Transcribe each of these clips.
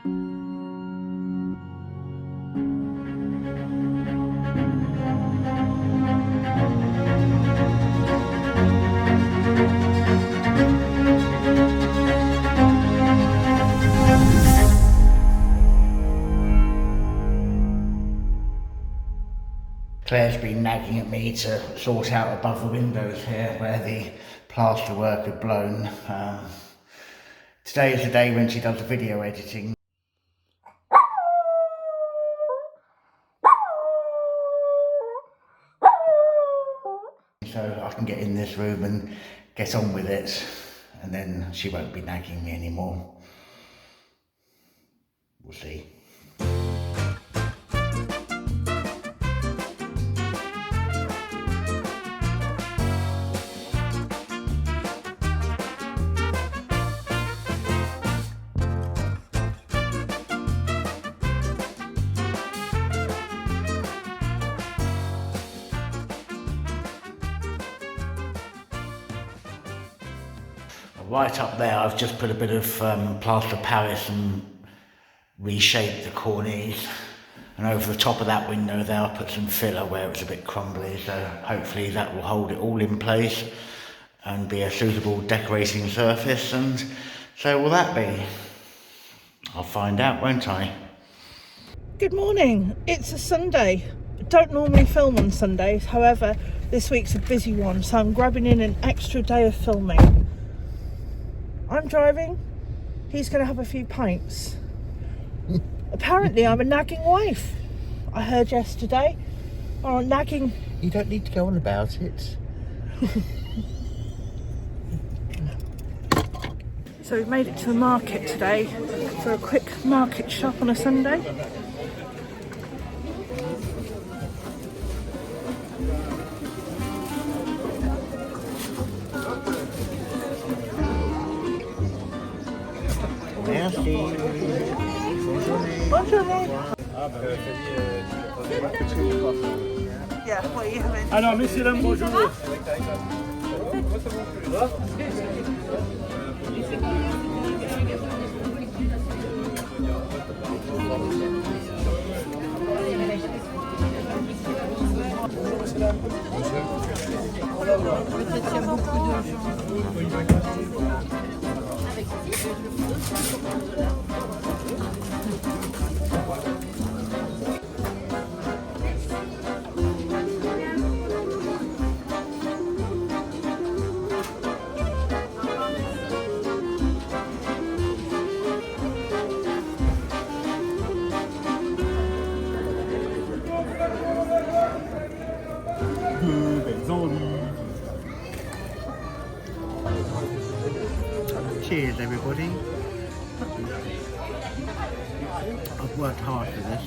Claire's been nagging at me to sort out above the windows here where the plaster work had blown. Today is the day when she does the video editing. So I can get in this room and get on with it, and then she won't be nagging me anymore. We'll see. Right up there, I've just put a bit of plaster Paris and reshaped the cornice. And over the top of that window there, I'll put some filler where it's a bit crumbly. So hopefully that will hold it all in place and be a suitable decorating surface. And so will that be? I'll find out, won't I? Good morning. It's a Sunday. I don't normally film on Sundays. However, this week's a busy one, so I'm grabbing in an extra day of filming. I'm driving, he's going to have a few pints. Apparently I'm a nagging wife. I heard yesterday. Oh, nagging. You don't need to go on about it. So we've made it to the market today for a quick market shop on a Sunday. Merci. Bonjour. Yeah, what are you having? Alors, messieurs, dames, bonjour. Cheers, everybody. I've worked hard for this.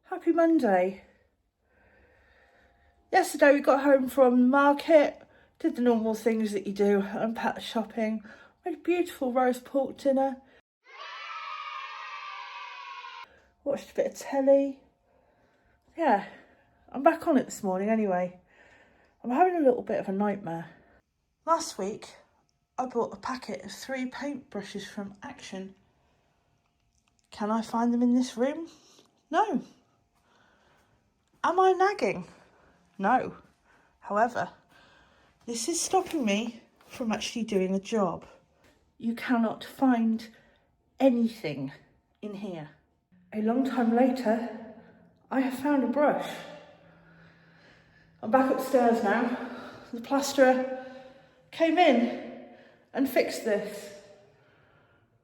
Happy Monday. Yesterday we got home from the market, did the normal things that you do, unpacked the shopping, made a beautiful roast pork dinner, watched a bit of telly. Yeah, I'm back on it this morning anyway. I'm having a little bit of a nightmare. Last week I bought a packet of 3 paintbrushes from Action. Can I find them in this room? No. Am I nagging? No. However, this is stopping me from actually doing a job. You cannot find anything in here. A long time later, I have found a brush. I'm back upstairs now. The plasterer came in and fixed this.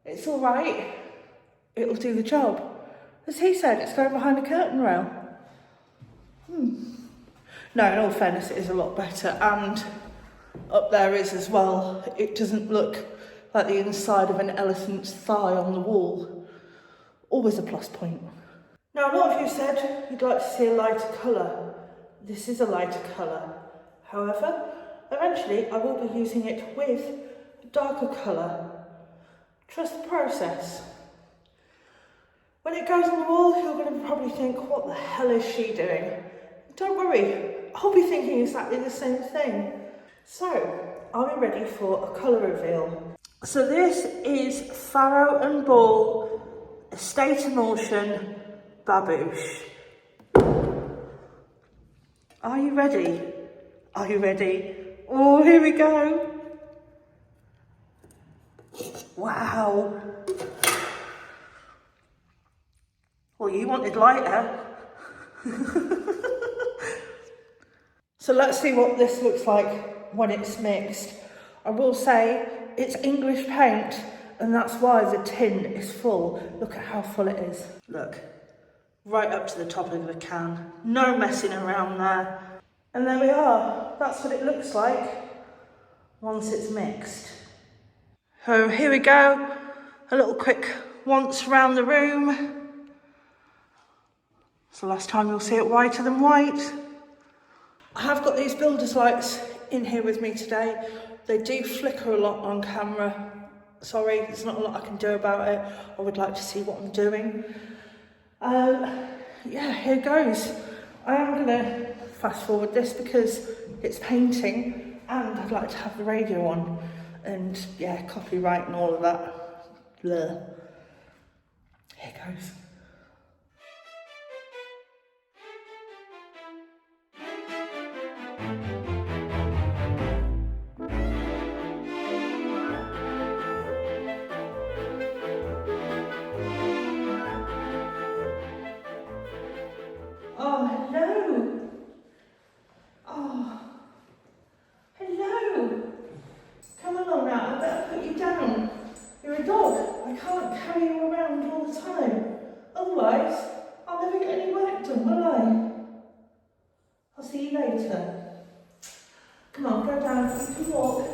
It's all right. It'll do the job. As he said, it's going behind a curtain rail. No, in all fairness, it is a lot better. And up there is as well. It doesn't look like the inside of an elephant's thigh on the wall. Always a plus point. Now, a lot of you said you'd like to see a lighter colour. This is a lighter colour. However, eventually I will be using it with a darker colour. Trust the process. When it goes on the wall, you're going to probably think, what the hell is she doing? don't worry, I'll be thinking exactly the same thing. So, are we ready for a colour reveal? So this is Farrow and Ball Estate Emulsion Babouche. Are you ready? Are you ready? Oh, here we go. Wow. Well, you wanted lighter. So let's see what this looks like when it's mixed. I will say it's English paint, and that's why the tin is full. Look at how full it is. Look, right up to the top of the can. No messing around there. And there we are. That's what it looks like once it's mixed. So here we go. A little quick once around the room. It's the last time you'll see it whiter than white. I have got these builder's lights in here with me today. They do flicker a lot on camera. Sorry, there's not a lot I can do about it. I would like to see what I'm doing. Yeah, here goes. I am going to fast forward this because it's painting and I'd like to have the radio on. And yeah, copyright and all of that. Blur. Here goes. Oh, hello. Oh, hello. Come along now, I better put you down. You're a dog. I can't carry you around all the time. Otherwise, I'll never get any work done, will I? I'll see you later. Come on, go down, you can walk.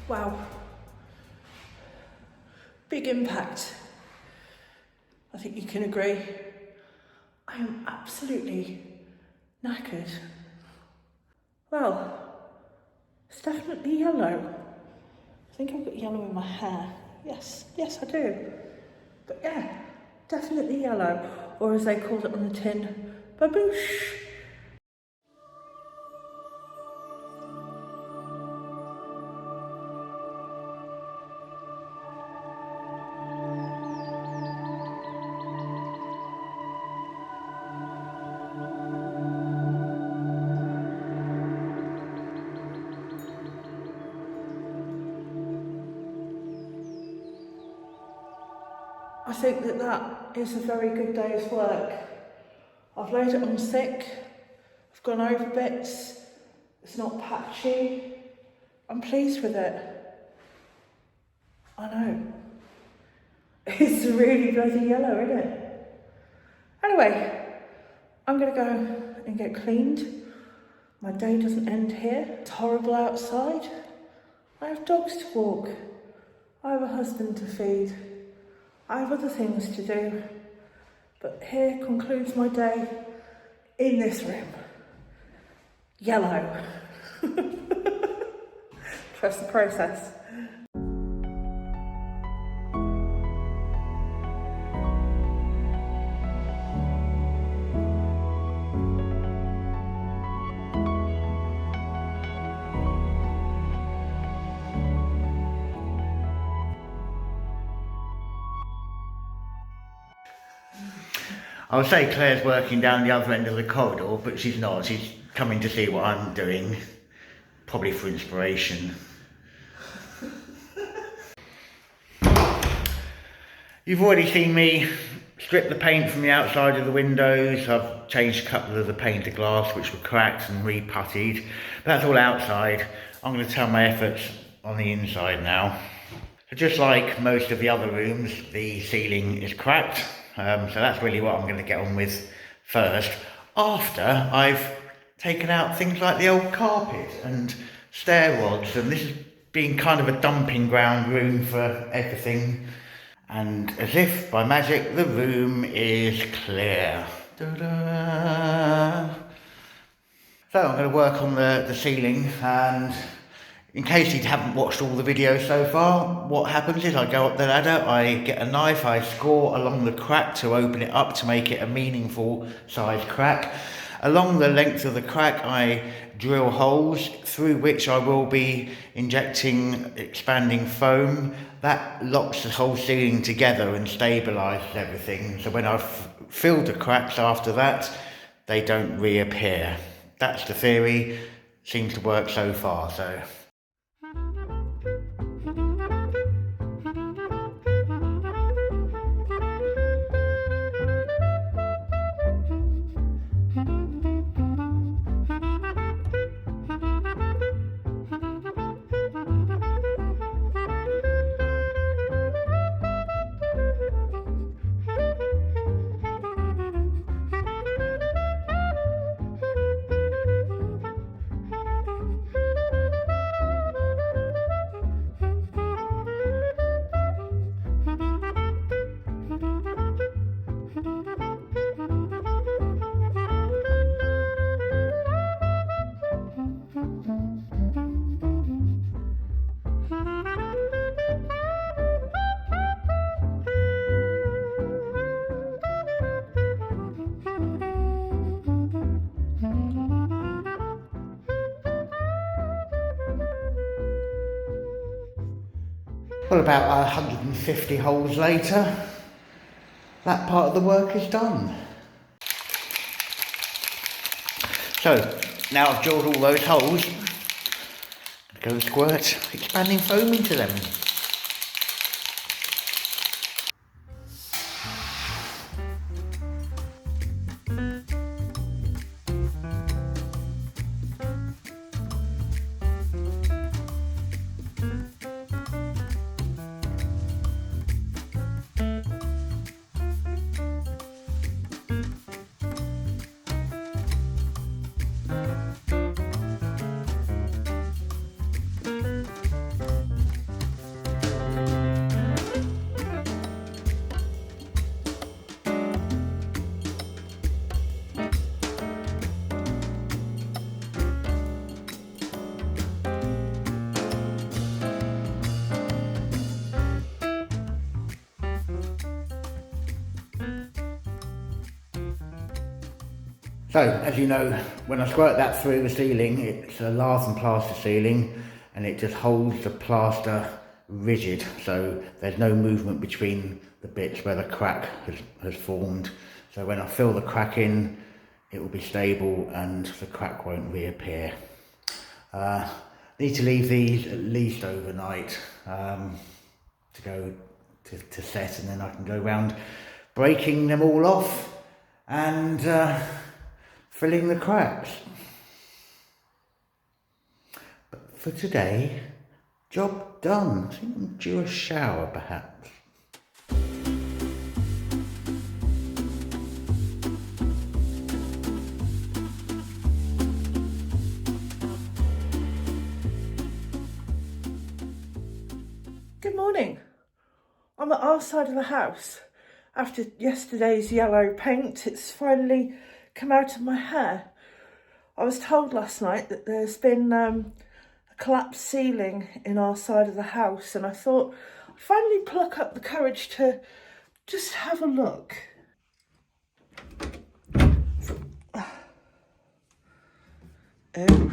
Wow. Big impact. I think you can agree. I am absolutely knackered. Well, it's definitely yellow. I think I've got yellow in my hair. Yes, I do. But yeah, definitely yellow. Or as they called it on the tin, babouche. I think that is a very good day's work. I've laid it on thick, I've gone over bits, it's not patchy. I'm pleased with it. I know. It's really bloody yellow, isn't it? Anyway, I'm gonna go and get cleaned. My day doesn't end here. It's horrible outside. I have dogs to walk. I have a husband to feed. I have other things to do. But here concludes my day in this room. Yellow. Trust the process. I would say Claire's working down the other end of the corridor, but she's not. She's coming to see what I'm doing, probably for inspiration. You've already seen me strip the paint from the outside of the windows. I've changed a couple of the painted glass which were cracked and re-puttied. That's all outside. I'm going to turn my efforts on the inside now. So just like most of the other rooms, the ceiling is cracked. So that's really what I'm going to get on with first, after I've taken out things like the old carpet and stair rods, and this has been kind of a dumping ground room for everything. And as if by magic, the room is clear. Ta-da! So I'm going to work on the ceiling, and in case you haven't watched all the videos so far, what happens is I go up the ladder, I get a knife, I score along the crack to open it up to make it a meaningful size crack. Along the length of the crack I drill holes through which I will be injecting expanding foam. That locks the whole ceiling together and stabilises everything. So when I've filled the cracks after that, they don't reappear. That's the theory. Seems to work so far, so. Well, about 150 holes later, that part of the work is done. So, now I've drilled all those holes, go and squirt expanding foam into them. So, as you know, when I squirt that through the ceiling, it's a lath and plaster ceiling, and it just holds the plaster rigid, so there's no movement between the bits where the crack has formed. So when I fill the crack in, it will be stable and the crack won't reappear. Need to leave these at least overnight to go to set, and then I can go around breaking them all off and filling the cracks. But for today, Job done. I think I'm due a shower, perhaps. Good morning. I'm at our side of the house. After yesterday's yellow paint, it's finally come out of my hair. I was told last night that there's been a collapsed ceiling in our side of the house, and I thought I'd finally pluck up the courage to just have a look. Oh.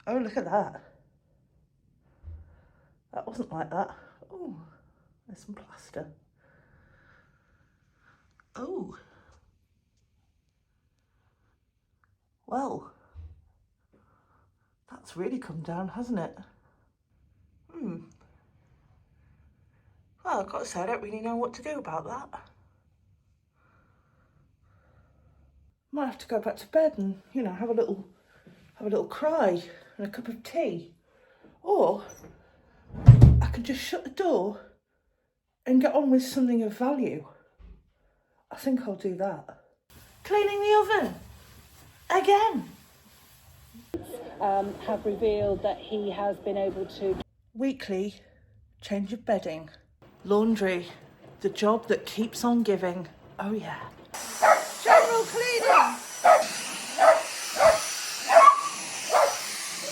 Oh, look at that. That wasn't like that. Oh, there's some plaster. Oh. Well, that's really come down, hasn't it? Well, I've got to say, I don't really know what to do about that. Might have to go back to bed and, you know, have a little cry and a cup of tea. Or I could just shut the door and get on with something of value. I think I'll do that. Cleaning the oven. Again. Have revealed that he has been able to... Weekly change of bedding. Laundry. The job that keeps on giving. Oh yeah. General cleaning.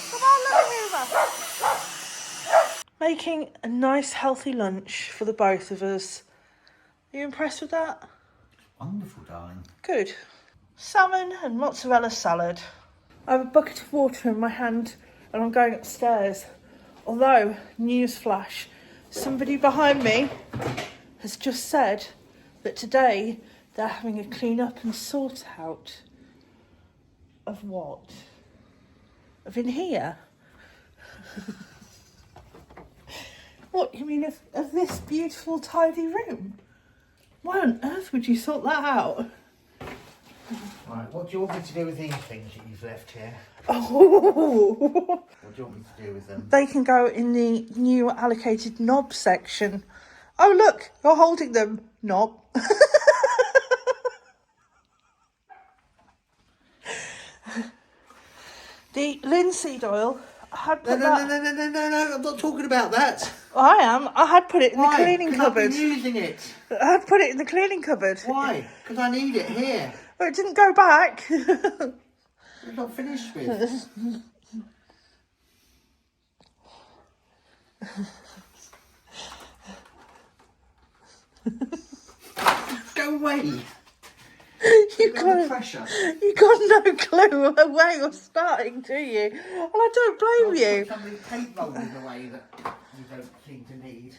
Come on, little Hoover. Making a nice healthy lunch for the both of us. Are you impressed with that? Wonderful, darling. Good. Salmon and mozzarella salad. I have a bucket of water in my hand and I'm going upstairs. Although, newsflash, somebody behind me has just said that today they're having a clean up and sort out. Of what? Of in here? What, you mean of this beautiful tidy room? Why on earth would you sort that out? Right, what do you want me to do with these things that you've left here? Oh! What do you want me to do with them? They can go in the new allocated knob section. Oh, look, you're holding them. Knob. The linseed oil, I had put No, I'm not talking about that. I am. I had put it in the cleaning Why? cupboard. I've been using it. I had put it in the cleaning cupboard. Why? Because I need it here. Oh, it didn't go back. It's not finished with. Go away. You got no clue where you're starting, do you? And I don't blame you. Somebody paint rollers away that you don't seem to need.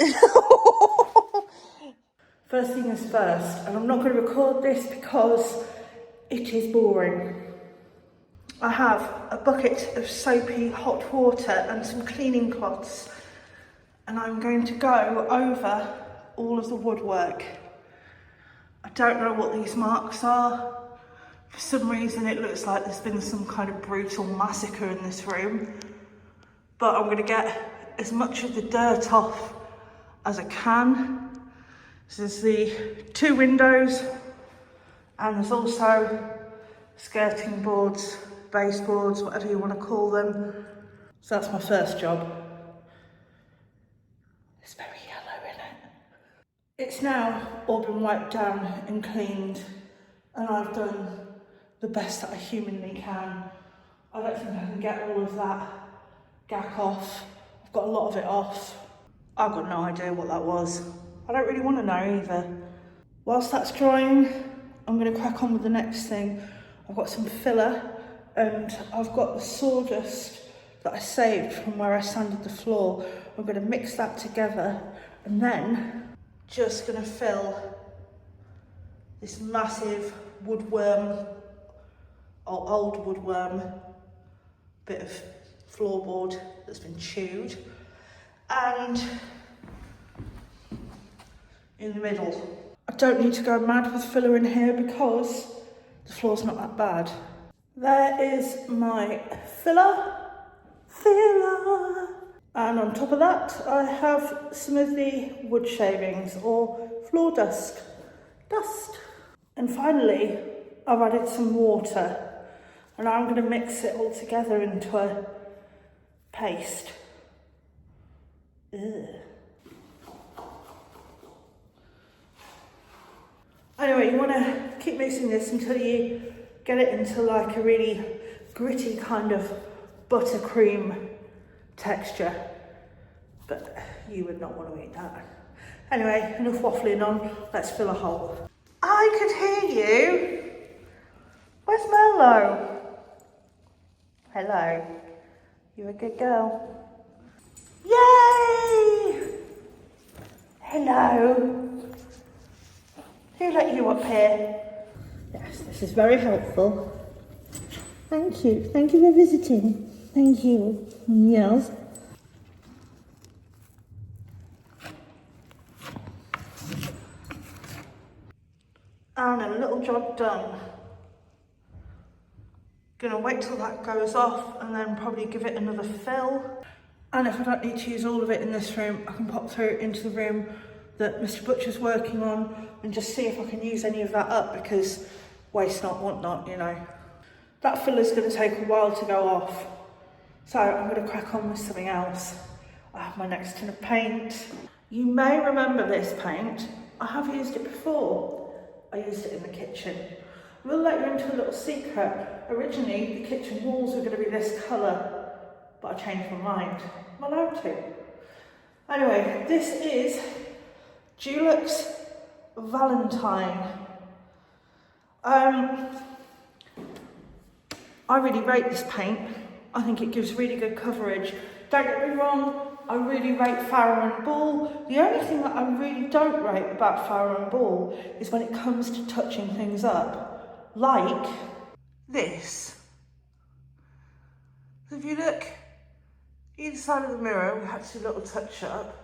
First thing is first, and I'm not going to record this because it is boring. I have a bucket of soapy hot water and some cleaning cloths, and I'm going to go over all of the woodwork. I don't know what these marks are. For some reason it looks like there's been some kind of brutal massacre in this room, but I'm going to get as much of the dirt off as I can. So there's the 2 windows, and there's also skirting boards, baseboards, whatever you want to call them. So that's my first job. It's very yellow, isn't it? It's now all been wiped down and cleaned, and I've done the best that I humanly can. I don't think I can get all of that gack off. I've got a lot of it off. I've got no idea what that was. I don't really want to know either. Whilst that's drying, I'm going to crack on with the next thing. I've got some filler, and I've got the sawdust that I saved from where I sanded the floor. I'm going to mix that together, and then just going to fill this massive woodworm, or old woodworm, bit of floorboard that's been chewed, and in the middle. I don't need to go mad with filler in here because the floor's not that bad. There is my filler filler. And on top of that, I have some of the wood shavings or floor dust. And finally, I've added some water. And now I'm going to mix it all together into a paste. Ugh. Anyway, you want to keep mixing this until you get it into like a really gritty kind of buttercream texture. But you would not want to eat that. Anyway, enough waffling on, let's fill a hole. I could hear you. Where's Merlo? Hello. You're a good girl. Yay! Hello. Who let you up here? Yes, this is very helpful. Thank you. Thank you for visiting. Thank you. Yes. And a little job done. Gonna wait till that goes off and then probably give it another fill. And if I don't need to use all of it in this room, I can pop through into the room that Mr. Butcher's working on and just see if I can use any of that up, because waste not, want not, you know. That filler's gonna take a while to go off. So I'm gonna crack on with something else. I have my next tin of paint. You may remember this paint. I have used it before. I used it in the kitchen. I will let you into a little secret. Originally, the kitchen walls were going to be this colour, but I changed my mind. I'm allowed to. Anyway, this is Dulux Valentine. I really rate this paint. I think it gives really good coverage. Don't get me wrong, I really rate Farrow & Ball. The only thing that I really don't rate about Farrow & Ball is when it comes to touching things up. Like this. So if you look either side of the mirror, we had to do a little touch up.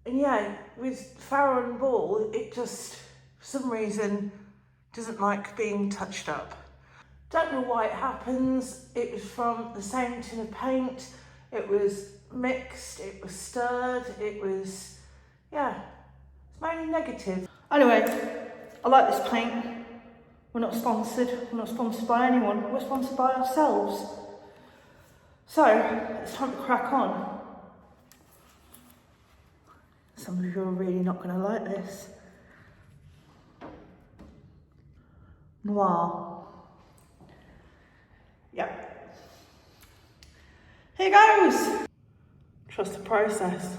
And yeah, with Farrow & Ball, it just, for some reason, doesn't like being touched up. Don't know why it happens. It was from the same tin of paint. It was mixed, it was stirred, it was, yeah, it's mainly negative. Anyway, I like this paint. We're not sponsored by anyone, we're sponsored by ourselves. So, it's time to crack on. Some of you are really not going to like this. Noir. Yep. Here goes! Trust the process.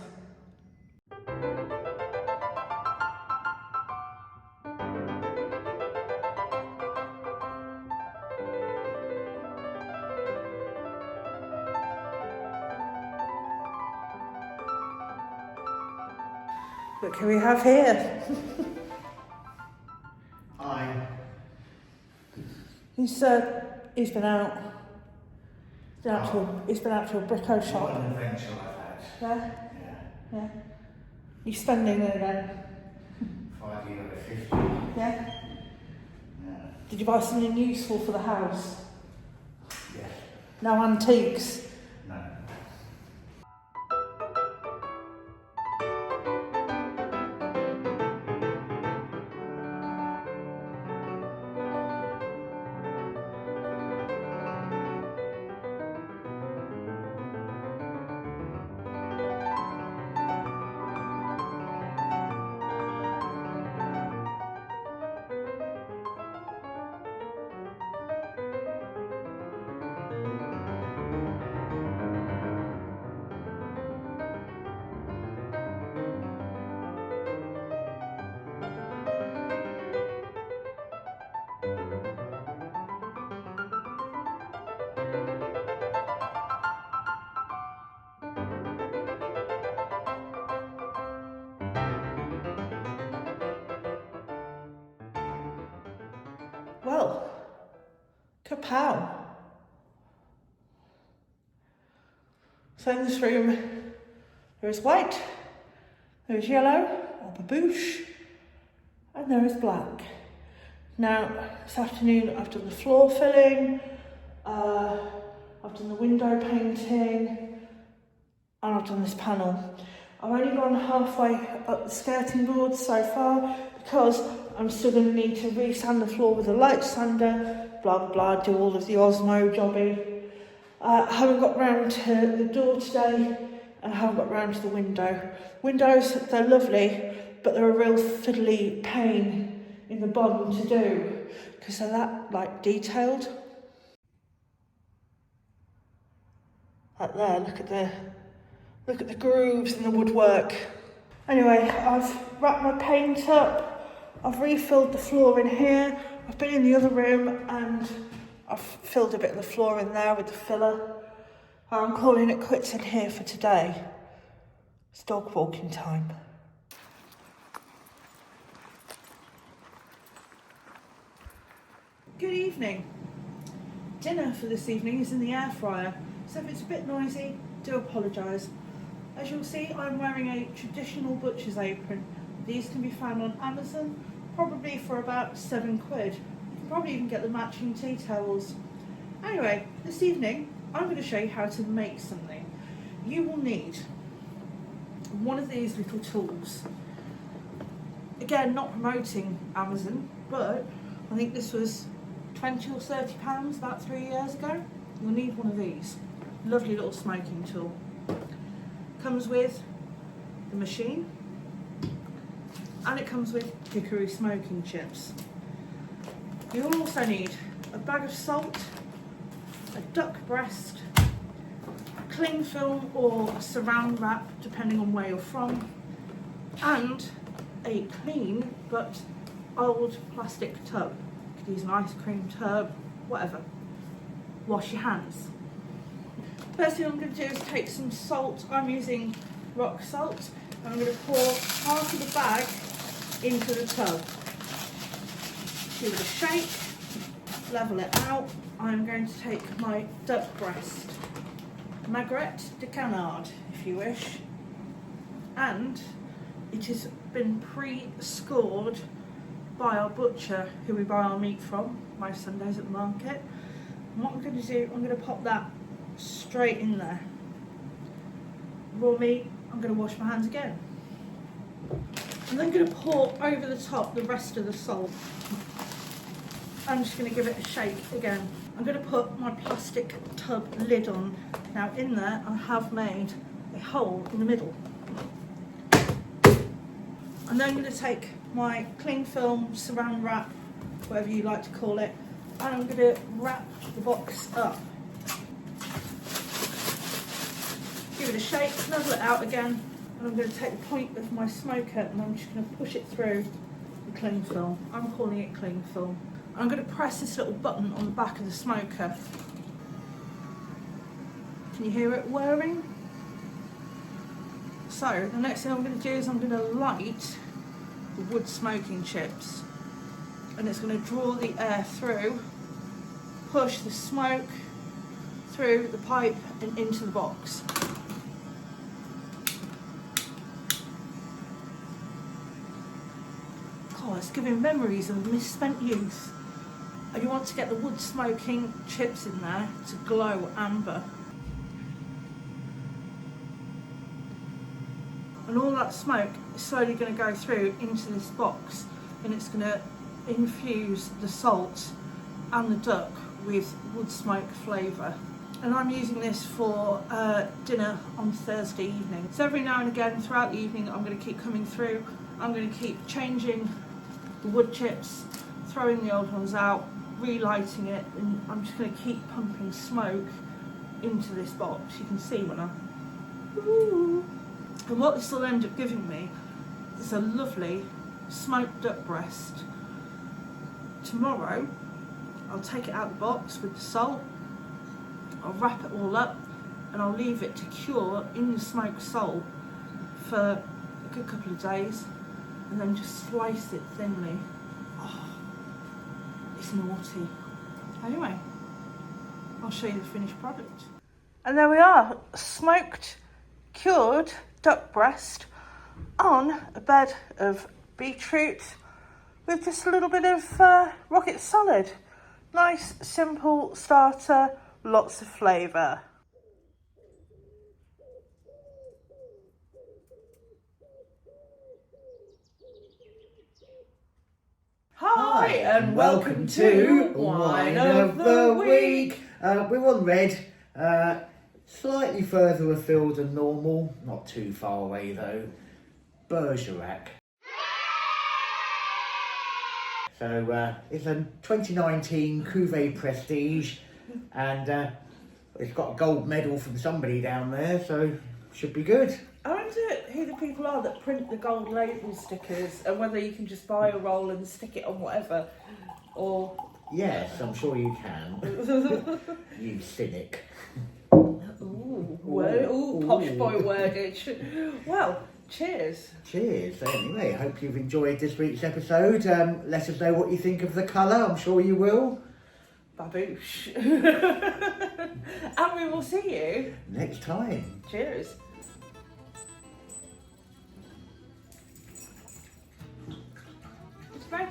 What can we have here? Hi. He's been out. He's been out to a bricko shop. What an adventure I've had. Yeah? Yeah. Yeah. You spending it again? 5 years, 50. Yeah? Yeah. Did you buy something useful for the house? Yes. No antiques? No. Well, kapow. So in this room, there is white, there is yellow, or babouche, and there is black. Now, this afternoon I've done the floor filling, I've done the window painting, and I've done this panel. I've only gone halfway up the skirting board so far because I'm still going to need to re-sand the floor with a light sander, blah blah blah, do all of the Osmo jobby. I haven't got round to the door today, and I haven't got round to the window. Windows, they're lovely, but they're a real fiddly pain in the bottom to do because they're that like detailed. Like there, look at the grooves in the woodwork. Anyway, I've wrapped my paint up, I've refilled the floor in here, I've been in the other room and I've filled a bit of the floor in there with the filler. I'm calling it quits in here for today. It's dog walking time. Good evening. Dinner for this evening is in the air fryer, so if it's a bit noisy, do apologise. As you'll see, I'm wearing a traditional butcher's apron. These can be found on Amazon, probably for about £7. You can probably even get the matching tea towels. Anyway, this evening, I'm going to show you how to make something. You will need one of these little tools. Again, not promoting Amazon, but I think this was £20 or £30 about 3 years ago. You'll need one of these. Lovely little smoking tool. Comes with the machine, and it comes with hickory smoking chips. You'll also need a bag of salt, a duck breast, cling film or a saran wrap depending on where you're from, and a clean but old plastic tub. You could use an ice cream tub, whatever. Wash your hands. First thing I'm going to do is take some salt. I'm using rock salt, and I'm going to pour half of the bag into the tub. Give it a shake, level it out. I'm going to take my duck breast, Magret de Canard if you wish, and it has been pre-scored by our butcher who we buy our meat from most Sundays at the market. And what I'm going to do, I'm going to pop that straight in there. Raw meat, I'm going to wash my hands again. I'm then going to pour over the top the rest of the salt. I'm just going to give it a shake again. I'm going to put my plastic tub lid on. Now in there I have made a hole in the middle. I'm then going to take my cling film, saran wrap, whatever you like to call it, and I'm going to wrap the box up. Give it a shake, level it out again, and I'm going to take the point of my smoker and I'm just going to push it through the cling film. I'm calling it cling film. I'm going to press this little button on the back of the smoker. Can you hear it whirring? So the next thing I'm going to do is I'm going to light the wood smoking chips, and it's going to draw the air through, push the smoke through the pipe and into the box. God, it's giving memories of misspent youth. And you want to get the wood smoking chips in there to glow amber. And all that smoke is slowly going to go through into this box, and it's going to infuse the salt and the duck with wood smoke flavour. And I'm using this for dinner on Thursday evening. So every now and again throughout the evening I'm going to keep coming through. I'm going to keep changing the wood chips, throwing the old ones out, relighting it, and I'm just going to keep pumping smoke into this box. You can see when I... Ooh. And what this will end up giving me is a lovely smoked duck breast. Tomorrow I'll take it out of the box with the salt, I'll wrap it all up, and I'll leave it to cure in the smoked salt for a good couple of days, and then just slice it thinly. Oh, it's naughty. Anyway, I'll show you the finished product. And there we are, smoked, cured duck breast on a bed of beetroot with just a little bit of rocket salad. Nice, simple starter, Lots of flavour. Hi and welcome to Wine of the Week. We're on red, slightly further afield than normal, not too far away though. Bergerac. So it's a 2019 Cuvée Prestige, and it's got a gold medal from somebody down there, so should be good. I wonder who the people are that print the gold label stickers and whether you can just buy a roll and stick it on whatever, or... Yes, I'm sure you can. You cynic. Ooh, posh boy wordage. Well, cheers. Cheers. Anyway, I hope you've enjoyed this week's episode. Let us know what you think of the colour. I'm sure you will. Baboosh. And we will see you Next time. Cheers. It's great.